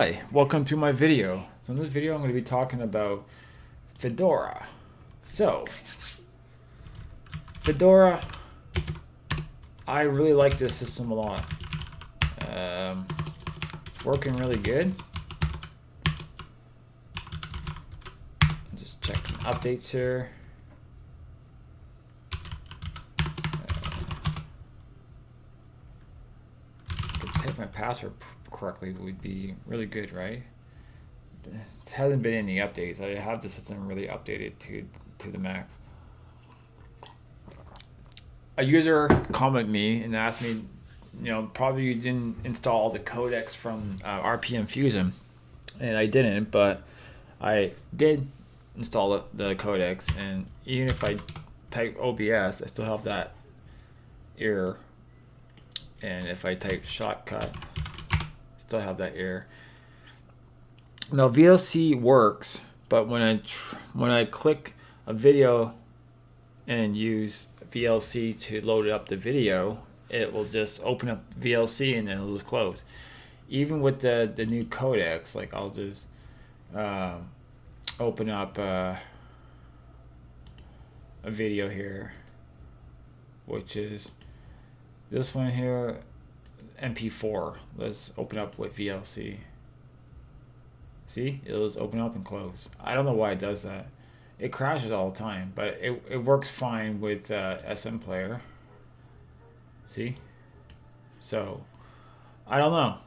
Hi, welcome to my video. So in this video I'm going to be talking about Fedora. So, Fedora, I really like this system a lot. It's working really good. Just checking updates here. If I type my password correctly would be really good, right? It hasn't been any updates. I have the system really updated to the max. A user commented me and asked me, probably you didn't install the codecs from RPM Fusion, and I didn't, but I did install the codecs, and even if I type OBS, I still have that error, and if I type shortcut, still have that error. Now VLC works, but when I click a video and use VLC to load up the video, it will just open up VLC and then it'll just close. Even with the new codecs, like I'll just open up a video here, which is this one here, MP4. Let's open up with VLC. See, it'll just open up and close. I don't know why it does that. It crashes all the time, but it works fine with SM Player. See? So, I don't know.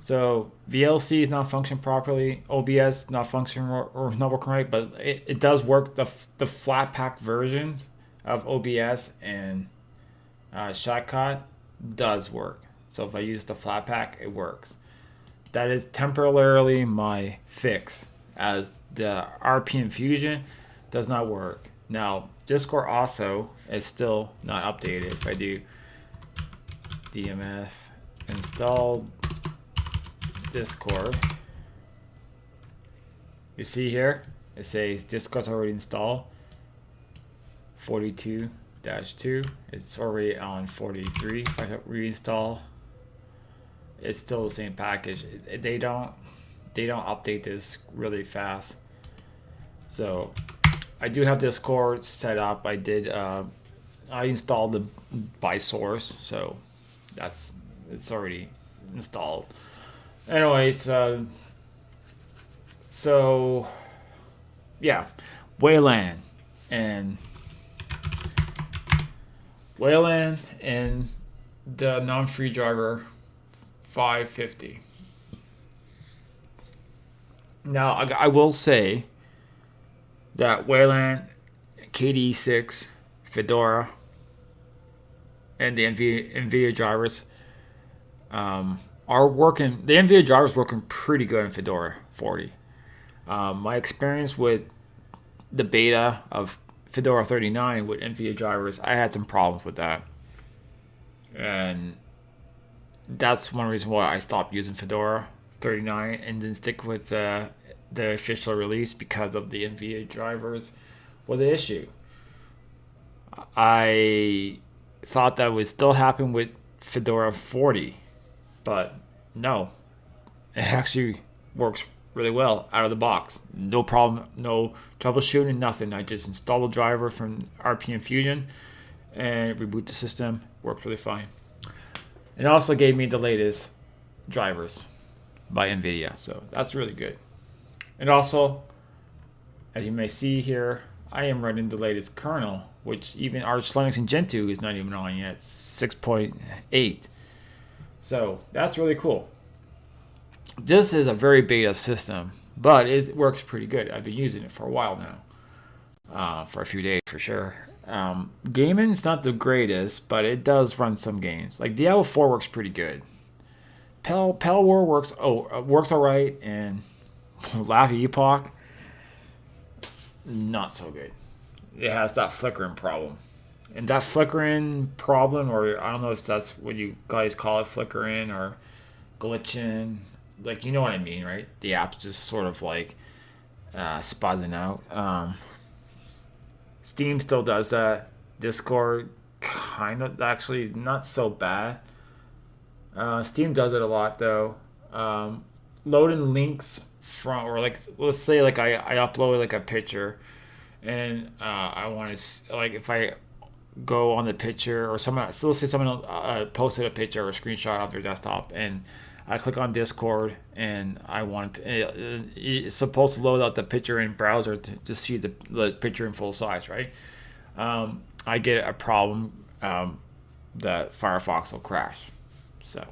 So, VLC is not functioning properly. OBS not functioning or not working right, but it does work. The flat pack versions of OBS and Shotcut does work. So if I use the flat pack, it works. That is temporarily my fix, as the RPM Fusion does not work. Now, Discord also is still not updated. If I do DMF install Discord, you see here, it says Discord's already installed. 42-2. It's already on 43. If I hit reinstall, it's still the same package. They don't update this really fast. So I do have Discord set up. I installed the by source, so it's already installed. Anyways, so yeah, Wayland and the non-free driver 550. Now, I will say that Wayland, KDE 6, Fedora, and the NVIDIA drivers are working. The NVIDIA drivers working pretty good in Fedora 40. My experience with the beta of Fedora 39 with NVIDIA drivers, I had some problems with that, and that's one reason why I stopped using Fedora 39 and didn't stick with the official release, because of the NVIDIA drivers was the issue. I thought that would still happen with Fedora 40, but no, it actually works really well out of the box. No problem, no troubleshooting, nothing. I just install the driver from RPM Fusion and reboot the system. Works really fine. It also gave me the latest drivers by NVIDIA, so that's really good. And also, as you may see here, I am running the latest kernel, which even Arch Linux and Gentoo is not even on yet, 6.8. So that's really cool. This is a very beta system, but it works pretty good. I've been using it for a while now, for a few days for sure. Gaming is not the greatest, but it does run some games. Like Diablo 4 works pretty good. Pal War works alright, and Laffy Epoch, not so good. It has that flickering problem. And that flickering problem, or I don't know if that's what you guys call it, flickering or glitching, like, you know what I mean, right? The app's just sort of like spazzing out. Steam still does that. Discord kind of, actually not so bad. Steam does it a lot though. Loading links from, or like, let's say like I upload like a picture, and I want to, like, if I go on the picture, or someone, so let's say someone posted a picture or a screenshot off their desktop, and I click on Discord, and I want it's supposed to load out the picture in browser to see the picture in full size, right? I get a problem that Firefox will crash. So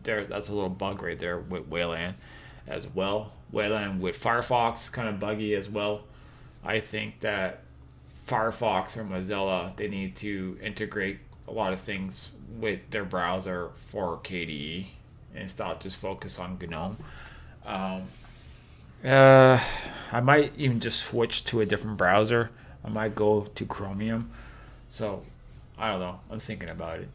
that's a little bug right there with Wayland as well. Wayland with Firefox kind of buggy as well. I think that Firefox or Mozilla, they need to integrate a lot of things with their browser for KDE and stop just focus on GNOME. Um, I might even just switch to a different browser. I might go to Chromium. So I don't know. I'm thinking about it.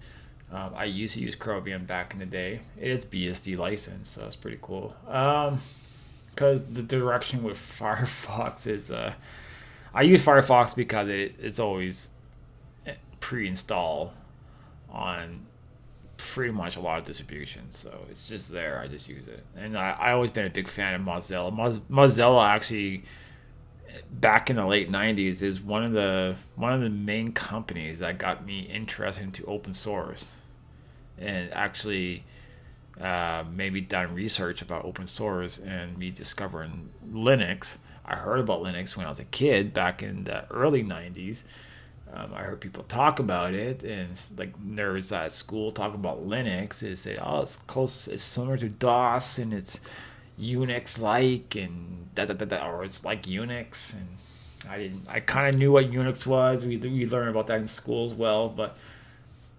I used to use Chromium back in the day. It is BSD licensed, so that's pretty cool. Because the direction with Firefox is, I use Firefox because it's always pre-installed on pretty much a lot of distributions, so it's just there. I just use it, and I always been a big fan of Mozilla. Mozilla actually, back in the late '90s, is one of the main companies that got me interested into open source, and actually maybe done research about open source and me discovering Linux. I heard about Linux when I was a kid back in the early '90s. I heard people talk about it, and like nerds at school talk about Linux. They say, "Oh, it's close, it's similar to DOS, and it's Unix-like, and or it's like Unix." And I didn't. I kind of knew what Unix was. We learned about that in school as well. But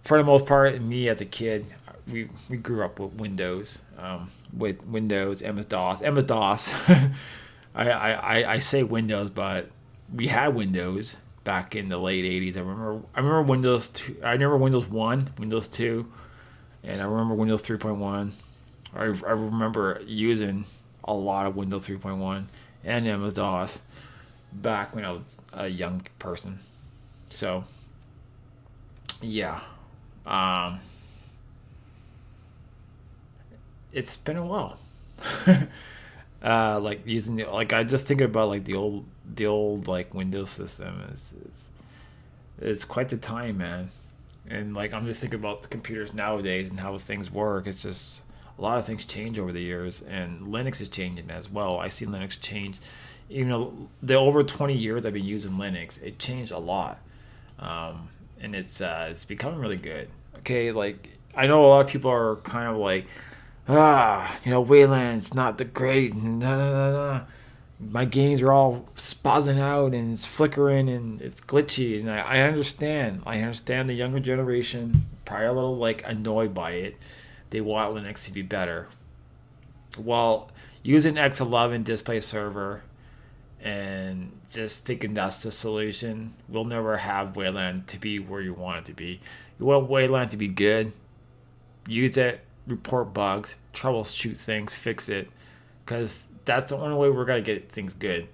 for the most part, me as a kid, we grew up with Windows, MS DOS. I say Windows, but we had Windows back in the late '80s. I remember Windows 2. I remember Windows 1, Windows 2, and I remember Windows 3.1. I remember using a lot of Windows 3.1 and MS DOS back when I was a young person. So yeah, um, it's been a while. Like using like I just thinking about like the old like Windows system is it's quite the time, man. And like I'm just thinking about the computers nowadays and how things work. It's just a lot of things change over the years, and Linux is changing as well. I see Linux change. Even though the over 20 years I've been using Linux, it changed a lot, and it's becoming really good. Okay, like I know a lot of people are kind of like, Wayland's not the great. Nah, nah, nah, nah. My games are all spazzing out and it's flickering and it's glitchy. And I understand. I understand the younger generation probably a little like annoyed by it. They want Linux to be better. Well, using X11 display server and just thinking that's the solution, we'll never have Wayland to be where you want it to be. You want Wayland to be good, use it, report bugs, troubleshoot things, fix it, because that's the only way we're gonna get things good.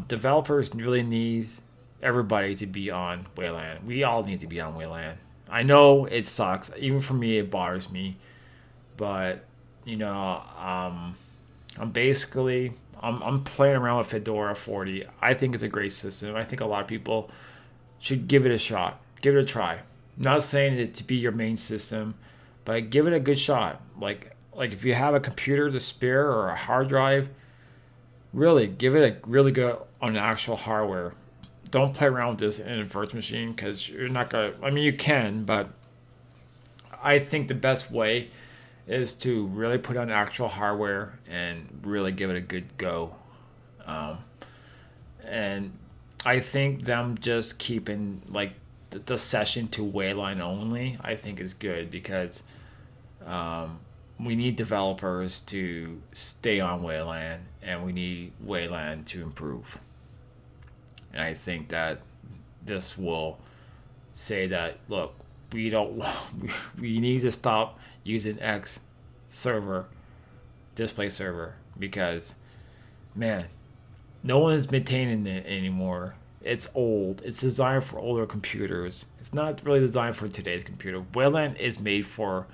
Developers really need everybody to be on Wayland. We all need to be on Wayland. I know it sucks. Even for me, it bothers me. But I'm basically I'm playing around with Fedora 40. I think it's a great system. I think a lot of people should give it a shot. Give it a try. Not saying it to be your main system, but give it a good shot. Like if you have a computer to spare or a hard drive, really give it a really good on the actual hardware. Don't play around with this in a virtual machine because you're not gonna. I mean, you can, but I think the best way is to really put on actual hardware and really give it a good go. Um, and I think them just keeping like the session to Wayline only, I think is good because we need developers to stay on Wayland and we need Wayland to improve. And I think that this will say that look, we don't we need to stop using X server display server because man, no one's maintaining it anymore. It's old. It's designed for older computers. It's not really designed for today's computer. Wayland is made for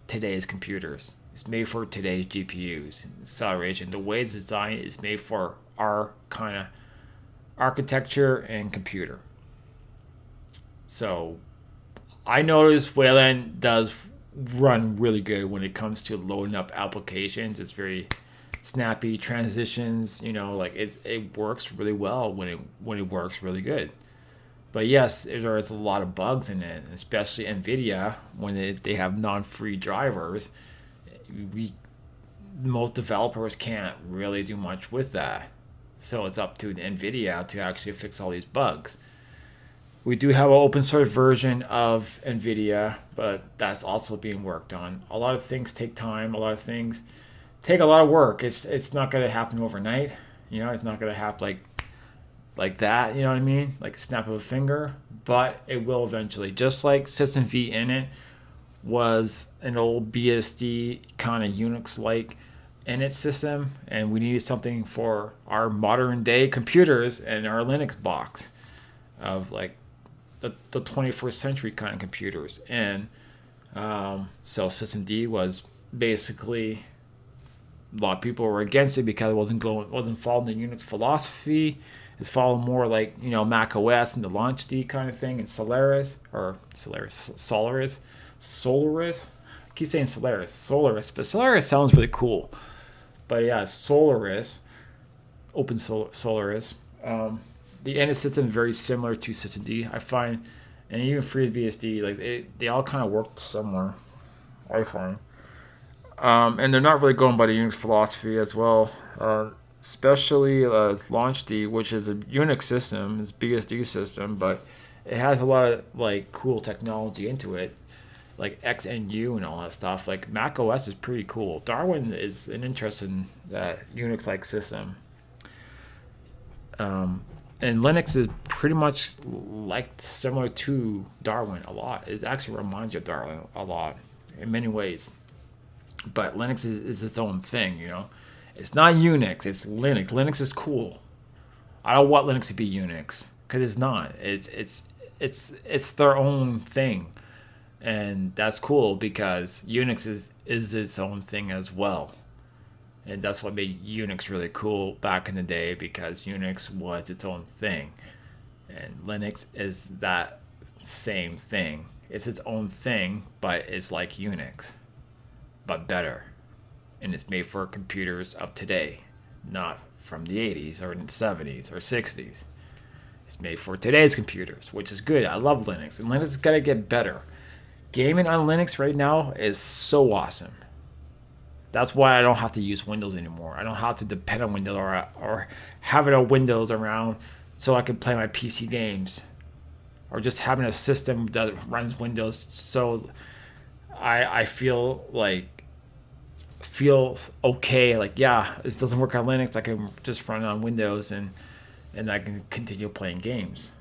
today's computers. It's made for today's GPUs. Acceleration, the way it's designed, is made for our kind of architecture and computer. So I noticed Wayland does run really good when it comes to loading up applications. It's very snappy transitions. Like it works really well when it works really good. But yes, there's a lot of bugs in it, especially NVIDIA when they have non-free drivers. We Most developers can't really do much with that, so it's up to the NVIDIA to actually fix all these bugs. We do have an open source version of NVIDIA, but that's also being worked on. A lot of things take time. A lot of things take a lot of work. It's not going to happen overnight. It's not going to happen like that. You know what I mean? Like a snap of a finger. But it will eventually. Just like System V init was an old BSD kind of Unix-like init system, and we needed something for our modern day computers and our Linux box of like the 21st century kind of computers. And so System D was basically, a lot of people were against it because it wasn't following the Unix philosophy. It's following more like Mac OS and the Launch D kind of thing, and Solaris. I keep saying Solaris, but Solaris sounds really cool. But yeah, Solaris, Solaris. The init system is very similar to System D, I find, and even FreeBSD, like they all kind of work similar, I find. And they're not really going by the Unix philosophy as well, especially LaunchD, which is a Unix system, it's a BSD system, but it has a lot of like cool technology into it, like XNU and all that stuff. Like Mac OS is pretty cool. Darwin is an interesting Unix-like system. And Linux is pretty much like similar to Darwin a lot. It actually reminds you of Darwin a lot in many ways. But Linux is its own thing, It's not Unix, it's Linux. Linux is cool. I don't want Linux to be Unix because it's not. It's their own thing, and that's cool because Unix is its own thing as well. And that's what made Unix really cool back in the day, because Unix was its own thing. And Linux is that same thing. It's its own thing, but it's like Unix, but better. And it's made for computers of today, not from the 80s or 70s or 60s. It's made for today's computers, which is good. I love Linux, and Linux is going to get better. Gaming on Linux right now is so awesome. That's why I don't have to use Windows anymore. I don't have to depend on Windows or having a Windows around so I can play my PC games, or just having a system that runs Windows. So I feel okay. Like, yeah, this doesn't work on Linux. I can just run it on Windows and I can continue playing games.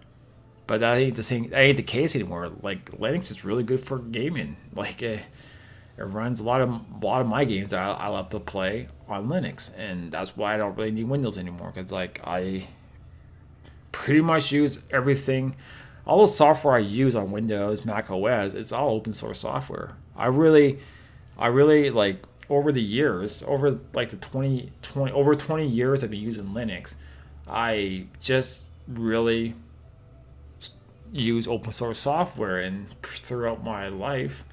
But that ain't the case anymore. Like, Linux is really good for gaming. Like, it runs a lot of my games I love to play on Linux, and that's why I don't really need Windows anymore. Because I pretty much use everything, all the software I use on Windows, Mac OS. It's all open source software. I really like over the years, over like the 20 years I've been using Linux. I just really use open source software, and throughout my life,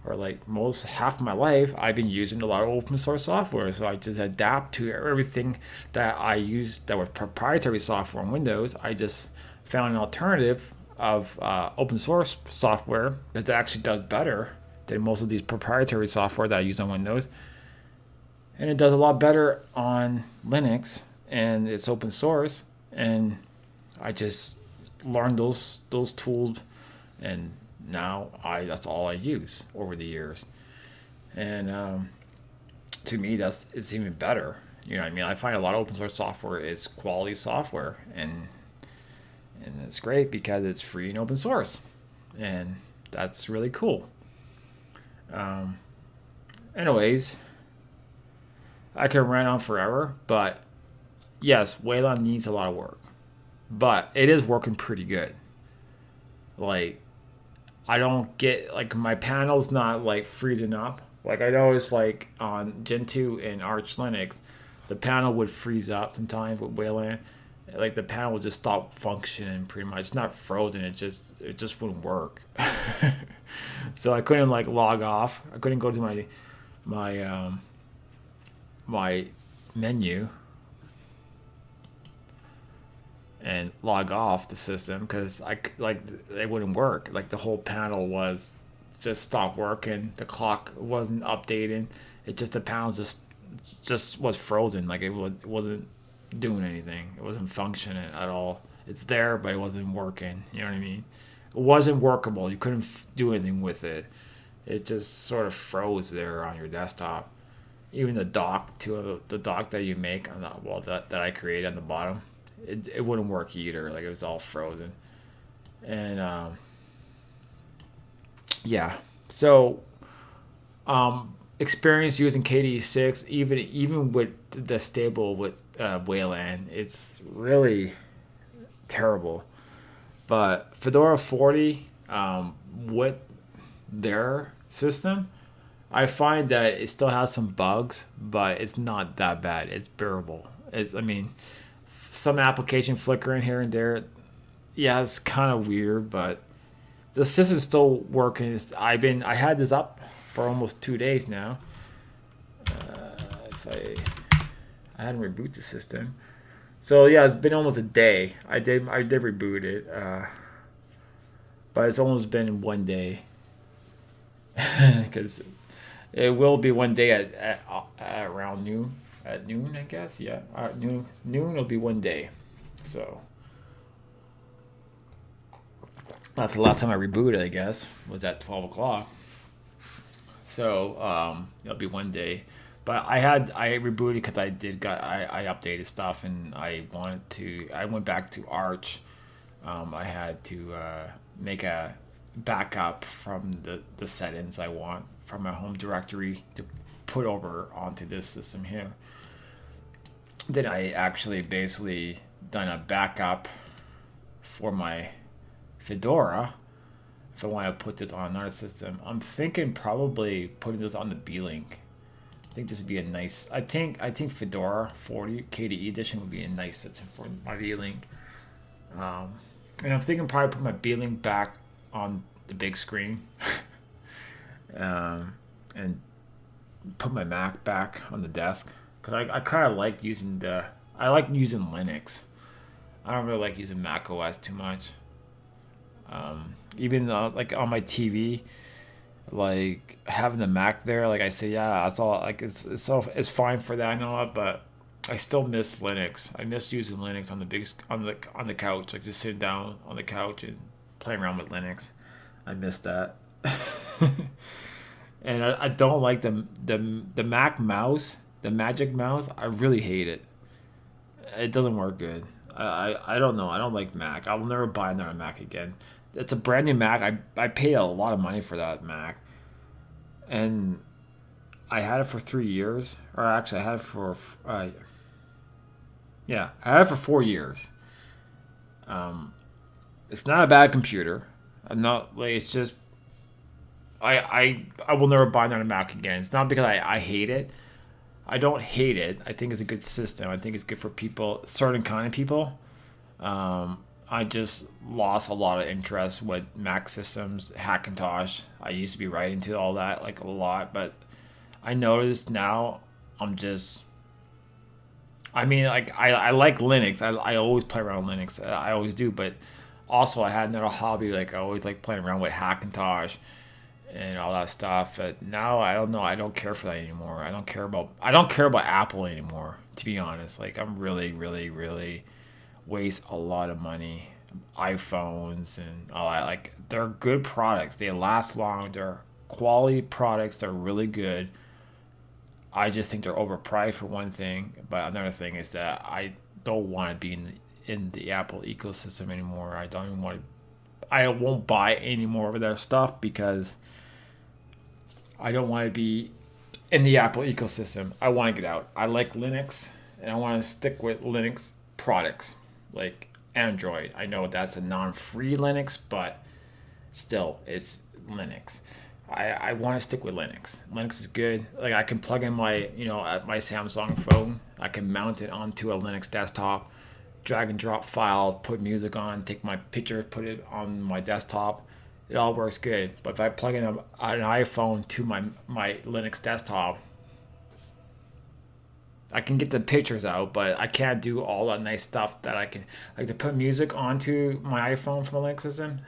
or like half of my life, I've been using a lot of open source software. So I just adapt to everything that I use that was proprietary software on Windows. I just found an alternative of open source software that actually does better than most of these proprietary software that I use on Windows. And it does a lot better on Linux, and it's open source. And I just learned those tools, and now that's all I use over the years. And to me, it's even better. You know what I mean? I find a lot of open source software is quality software, and it's great because it's free and open source, and that's really cool. Anyways, I can rant on forever, but yes, Wayland needs a lot of work, but it is working pretty good. Like, I don't get, like, my panel's not like freezing up Like I noticed, like on Gen 2 and Arch Linux, the panel would freeze up sometimes with Wayland. Like the panel would just stop functioning pretty much. It's not frozen. It just wouldn't work. So I couldn't like log off. I couldn't go to my my menu and log off the system because like it wouldn't work. Like the whole panel was just stopped working. The clock wasn't updating. It just the panel just was frozen. Like it wasn't doing anything. It wasn't functioning at all. It's there, but it wasn't working. You know what I mean? It wasn't workable. You couldn't do anything with it. It just sort of froze there on your desktop. Even the dock to the dock that you make on the well that I created on the bottom, it wouldn't work either. Like it was all frozen, and yeah. So experience using KDE 6, even with the stable with Wayland, it's really terrible. But Fedora 40, with their system, I find that it still has some bugs, but it's not that bad. It's bearable. I mean, some application flickering here and there. Yeah, it's kind of weird, but the system's still working. I had this up for almost 2 days now. If I hadn't reboot the system, so yeah, it's been almost a day. I did reboot it, but it's almost been 1 day because it will be 1 day at around noon. At noon, I guess. Yeah, noon will be 1 day. So that's the last time I rebooted. I guess was at 12 o'clock. So it'll be 1 day. But I rebooted because I updated stuff and I went back to Arch. I had to make a backup from the settings I want from my home directory to put over onto this system here. Then I actually basically done a backup for my Fedora if I want to put this on another system. I'm thinking probably putting this on the B-Link. I think this would be a nice. I think Fedora 40 KDE edition would be a nice system for my B-Link. And I'm thinking probably put my B-Link back on the big screen, and put my Mac back on the desk because I kind of like using I like using Linux. I don't really like using Mac OS too much. Even like on my TV, like having the Mac there, like I say, yeah, that's all. Like it's fine for that and all that, but I still miss Linux. I miss using Linux on the on the couch, like just sitting down on the couch and playing around with Linux. I miss that. And I don't like the Mac mouse, the Magic Mouse. I really hate it. It doesn't work good. I don't know. I don't like Mac. I will never buy another Mac again. It's a brand new Mac. I paid a lot of money for that Mac, and I had it for 3 years. Or actually, I had it for yeah, I had it for 4 years. It's not a bad computer. I'm not like it's just I will never buy another Mac again. It's not because I hate it. I don't hate it. I think it's a good system. I think it's good for people, certain kind of people. I just lost a lot of interest with Mac systems, Hackintosh. I used to be right into all that like a lot, but I noticed now I'm just. I mean, like I like Linux. I always play around with Linux. I always do, but also I had another hobby. Like I always like playing around with Hackintosh and all that stuff. But now I don't know. I don't care for that anymore. I don't care about Apple anymore. To be honest, like I'm really waste a lot of money. iPhones and all that. Like they're good products. They last long. They're quality products. They're really good. I just think they're overpriced for one thing. But another thing is that I don't want to be in the Apple ecosystem anymore. I don't even want to. I won't buy any more of their stuff because I don't want to be in the Apple ecosystem. I want to get out. I like Linux and I want to stick with Linux products like Android. I know that's a non-free Linux, but still, it's Linux. I want to stick with Linux. Linux is good. Like I can plug in my, at my Samsung phone. I can mount it onto a Linux desktop, drag and drop file, put music on, take my picture, put it on my desktop. It all works good. But if I plug in an iPhone to my Linux desktop, I can get the pictures out, but I can't do all that nice stuff that I can, like to put music onto my iPhone from a Linux system.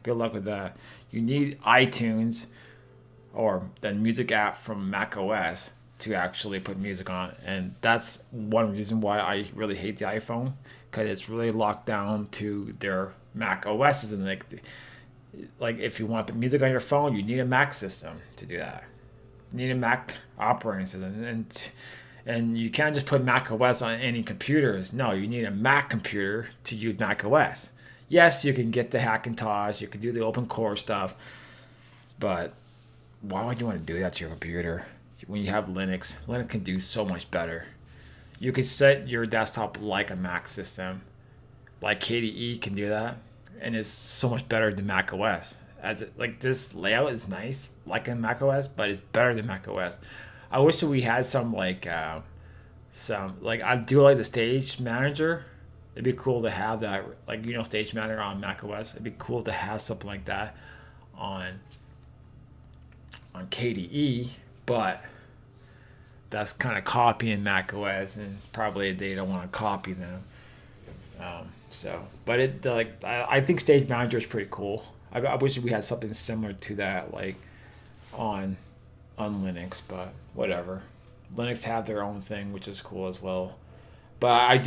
Good luck with that. You need iTunes or the music app from Mac OS to actually put music on, and that's one reason why I really hate the iPhone, because it's really locked down to their Mac OS. And like if you want to put music on your phone, you need a Mac system to do that. You need a Mac operating system, and you can't just put Mac OS on any computers. No, you need a Mac computer to use Mac OS. Yes, you can get the Hackintosh, you can do the open core stuff, but why would you want to do that to your computer when you have Linux? Linux can do so much better. You can set your desktop like a Mac system, like KDE can do that, and it's so much better than Mac OS. Like this layout is nice, like a Mac OS, but it's better than Mac OS. I wish that we had some like I do like the Stage Manager. It'd be cool to have that, like Stage Manager on Mac OS. It'd be cool to have something like that on KDE, but that's kind of copying Mac OS, and probably they don't want to copy them. But I think Stage Manager is pretty cool. I wish we had something similar to that, like on Linux, but whatever. Linux have their own thing, which is cool as well. But I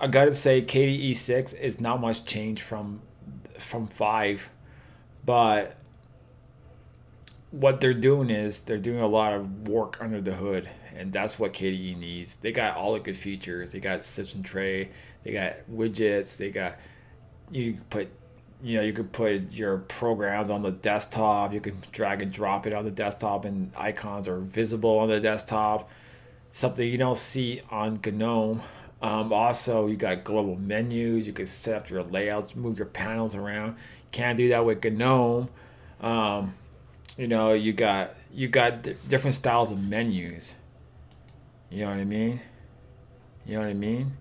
gotta say KDE 6 is not much change from 5, but what they're doing is they're doing a lot of work under the hood, and that's what KDE needs. They got all the good features. They got system tray, they got widgets, they got you could put your programs on the desktop. You can drag and drop it on the desktop, and icons are visible on the desktop. Something you don't see on GNOME. Also, you got global menus. You can set up your layouts, move your panels around. Can't do that with GNOME. You got different styles of menus. You know what I mean? You know what I mean?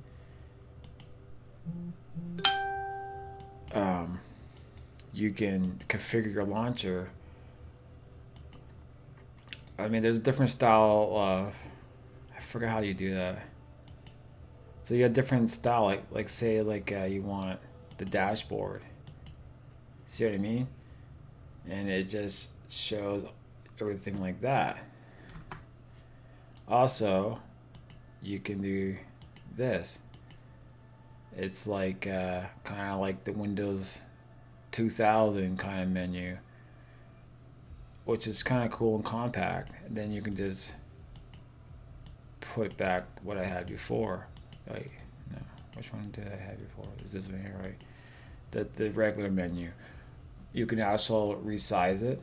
You can configure your launcher. I mean, there's a different style of. I forgot how you do that. So you got different style, like say you want the dashboard. See what I mean? And it just shows everything like that. Also, you can do this. It's like kind of like the Windows 2000 kind of menu, which is kind of cool and compact. And then you can just put back what I had before. Wait, no, which one did I have before? Is this one here, right? The regular menu. You can also resize it.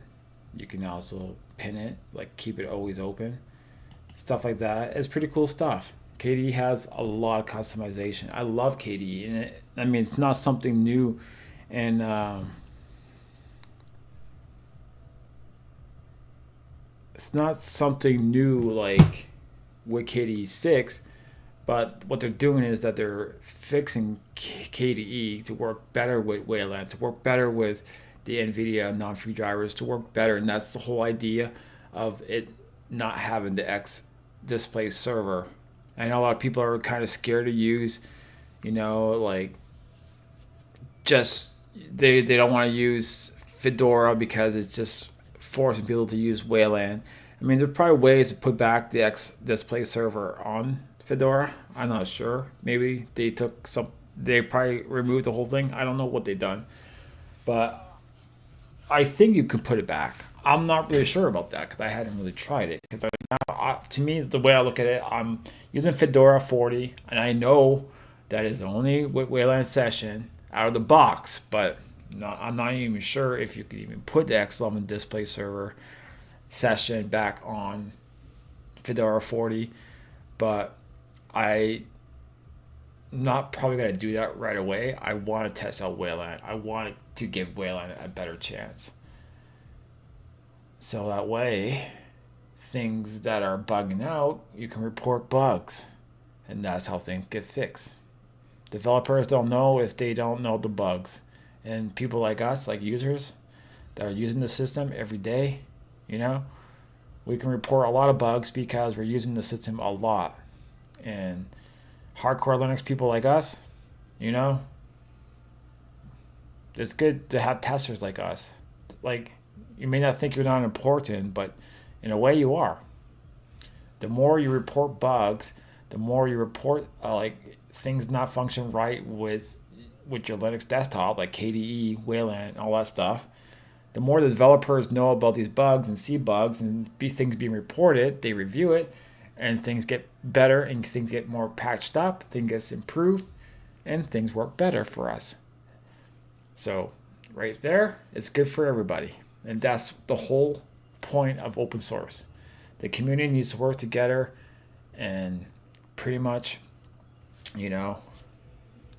You can also pin it, like keep it always open. Stuff like that. It's pretty cool stuff. KDE has a lot of customization. I love KDE, and it's not something new, and it's not something new like with KDE 6. But what they're doing is that they're fixing KDE to work better with Wayland, to work better with the NVIDIA non-free drivers, to work better. And that's the whole idea of it not having the X display server. I know a lot of people are kind of scared to use, just they don't want to use Fedora because it's just forcing people to use Wayland. I mean, there's probably ways to put back the X display server on Fedora. I'm not sure. Maybe they probably removed the whole thing. I don't know what they've done, but I think you can put it back. I'm not really sure about that because I hadn't really tried it. To me, the way I look at it, I'm using Fedora 40, and I know that is only with Wayland Session out of the box, but I'm not even sure if you can even put the X11 display server session back on Fedora 40, but I'm not probably going to do that right away. I want to test out Wayland. I want to give Wayland a better chance. So that way, things that are bugging out, you can report bugs. And that's how things get fixed. Developers don't know if they don't know the bugs. And people like us, like users that are using the system every day, you know, we can report a lot of bugs because we're using the system a lot. And hardcore Linux people like us, you know, it's good to have testers like us. Like, you may not think you're not important, but in a way you are. The more you report bugs, the more you report like things not function right with your Linux desktop, like KDE, Wayland, all that stuff. The more the developers know about these bugs and see bugs and things being reported, they review it, and things get better and things get more patched up, things get improved, and things work better for us. So, right there, it's good for everybody, and that's the whole point of open source. The community needs to work together, and pretty much, you know,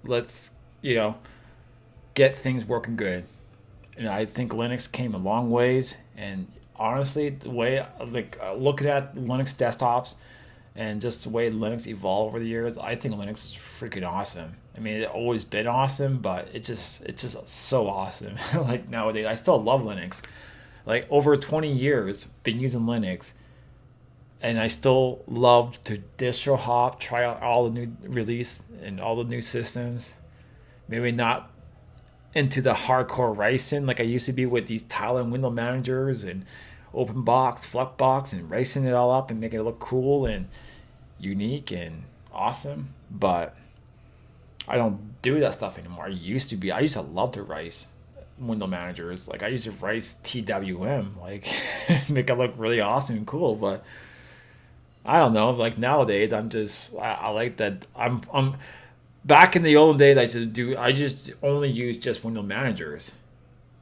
let's get things working good. And I think Linux came a long ways. And honestly, the way like looking at Linux desktops and just the way Linux evolved over the years, I think Linux is freaking awesome. I mean, it's always been awesome, but it's just so awesome. Like nowadays, I still love Linux. Like over 20 years, been using Linux, and I still love to distro hop, try out all the new release and all the new systems. Maybe not into the hardcore racing like I used to be with these tile and window managers and open box, Flexbox, and racing it all up and making it look cool and unique and awesome. But I don't do that stuff anymore. I used to love to race window managers. Like I used to race TWM, like make it look really awesome and cool. But I don't know. Like nowadays, I like that. I'm back in the old days. I just only use just window managers.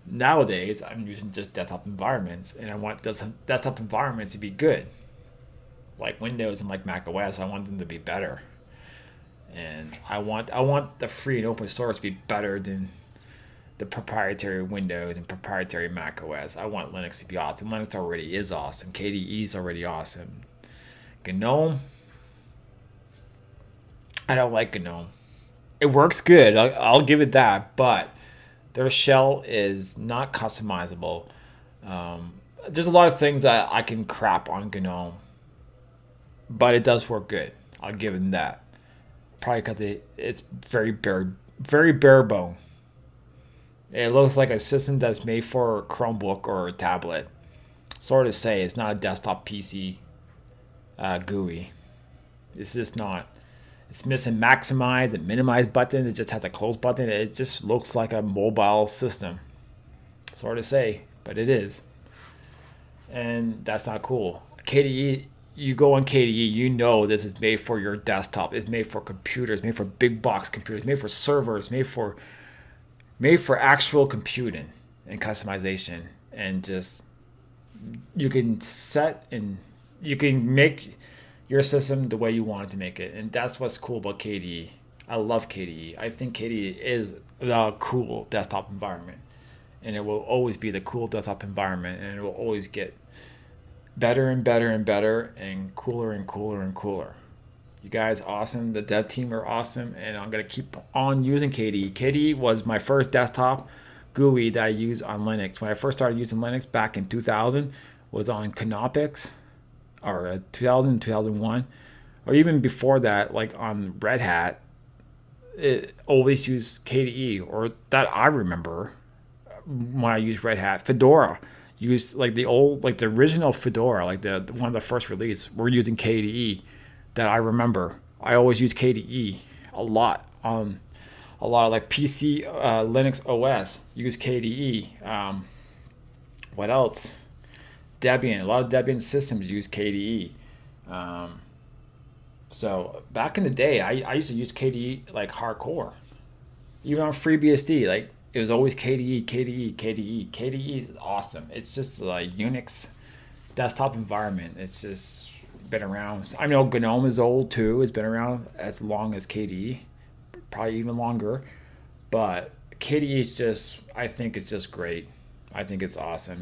Nowadays, I'm using just desktop environments, and I want desktop environments to be good. Like Windows and like Mac OS, I want them to be better, and I want the free and open source to be better than the proprietary Windows and proprietary Mac OS. I want Linux to be awesome. Linux already is awesome. KDE is already awesome. GNOME, I don't like GNOME. It works good. I'll give it that, but their shell is not customizable. There's a lot of things that I can crap on GNOME, but it does work good. I'll give them that. Probably because it's very bare bone. It looks like a system that's made for a Chromebook or a tablet. Sort of say it's not a desktop PC GUI. It's just not. It's missing maximize and minimize button. It just has a close button. It just looks like a mobile system. Sort of say, but it is. And that's not cool. KDE, you go on KDE, you know this is made for your desktop. It's made for computers, made for big box computers, made for servers, made for actual computing and customization. And just you can set and you can make your system the way you want it to make it. And that's what's cool about KDE. I love KDE. I think KDE is the cool desktop environment. And it will always be the cool desktop environment. And it will always get better and better and better and cooler and cooler and cooler. You guys awesome. The dev team are awesome. And I'm going to keep on using KDE. KDE was my first desktop GUI that I used on Linux. When I first started using Linux back in 2000, was on Canopix, or 2000, 2001, or even before that, like on Red Hat, it always used KDE, or that I remember when I used Red Hat. Fedora used like the original Fedora, like the one of the first release. We're using KDE. That I remember. I always use KDE a lot on a lot of like PC Linux OS. Use KDE. What else? Debian. A lot of Debian systems use KDE. So back in the day, I used to use KDE like hardcore. Even on FreeBSD, like it was always KDE, KDE, KDE. KDE is awesome. It's just like Unix desktop environment. It's just been around. I know GNOME is old too. It's been around as long as KDE, probably even longer. But KDE is just, I think it's just great. I think it's awesome.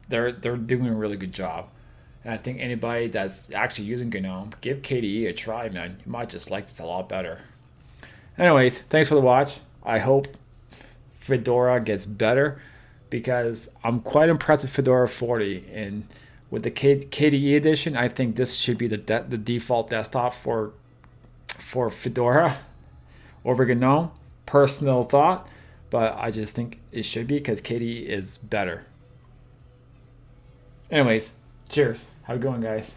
They're doing a really good job. And I think anybody that's actually using GNOME, give KDE a try, man. You might just like this a lot better. Anyways, thanks for the watch. I hope Fedora gets better because I'm quite impressed with Fedora 40. And with the KDE edition, I think this should be the default desktop for Fedora over GNOME. Personal thought, but I just think it should be because KDE is better. Anyways, cheers. How you going, guys?